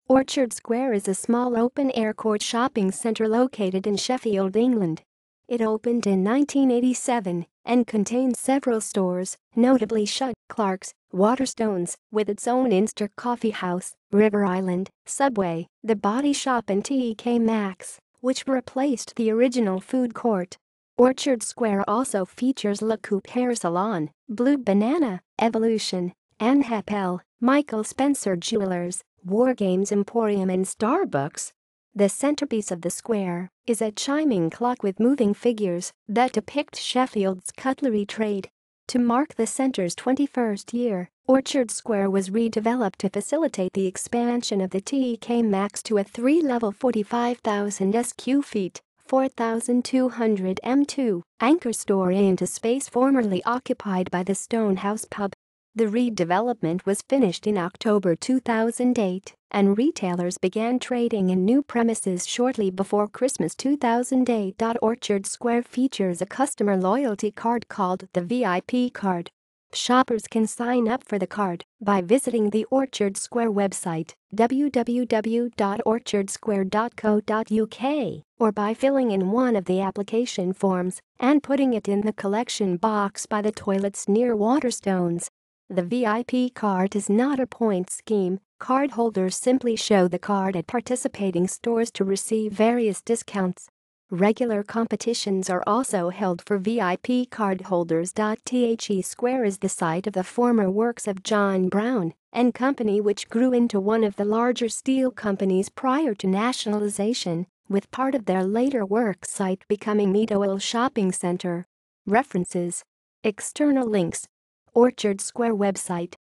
Orchard Square is a small open-air court shopping centre located in Sheffield, England. It opened in 1987 and contains several stores, notably Schuh, Clark's, Waterstones, with its own instore coffee house, River Island, Subway, The Body Shop and TK Maxx, which replaced the original food court. Orchard Square also features Le Coupe hair salon, Blue Banana, Evolution, and Heppell, Michael Spencer Jewelers, Games Emporium and Starbucks. The centerpiece of the square is a chiming clock with moving figures that depict Sheffield's cutlery trade. To mark the center's 21st year, Orchard Square was redeveloped to facilitate the expansion of the TK Maxx to a three-level 45,000 sq ft, 4,200 m2 anchor store into space formerly occupied by the Stonehouse pub. The redevelopment was finished in October 2008, and retailers began trading in new premises shortly before Christmas 2008. Orchard Square features a customer loyalty card called the VIP card. Shoppers can sign up for the card by visiting the Orchard Square website, www.orchardsquare.co.uk, or by filling in one of the application forms and putting it in the collection box by the toilets near Waterstones. The VIP card is not a points scheme. Cardholders simply show the card at participating stores to receive various discounts. Regular competitions are also held for VIP cardholders. The Square is the site of the former works of John Brown and Company, which grew into one of the larger steel companies prior to nationalization, with part of their later work site becoming Heppell Shopping Centre. References. External links. Orchard Square website.